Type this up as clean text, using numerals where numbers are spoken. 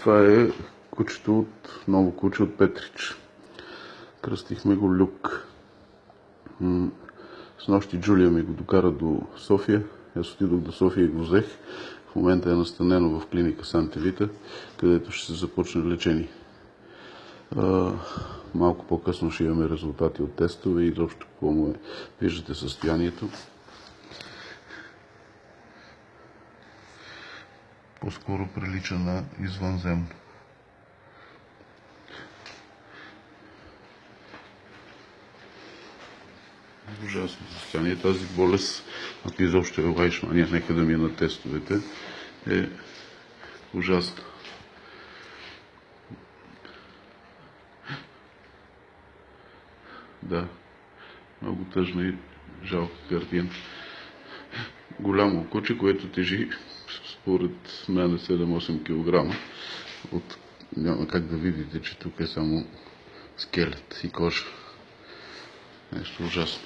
Това е кучето ново куче от Петрич. Кръстихме го Люк. С нощи Джулия ми го докара до София. Аз отидох до София и го взех. В момента е настанено в клиника Санте Вита, където ще се започне лечение. Малко по-късно ще имаме резултати от тестове и изобщо какво му е. Виждате състоянието. По-скоро прилича на извънземно. Ужасно състояние. Тази болест, ако изобщо е лайшмания, нека да ми е на тестовете, е ужасна. Да, много тъжна и жалка картина. Голямо куче, което тежи според мен 7-8 кг. Няма как да видите, че тук е само скелет и кожа. Нещо ужасно.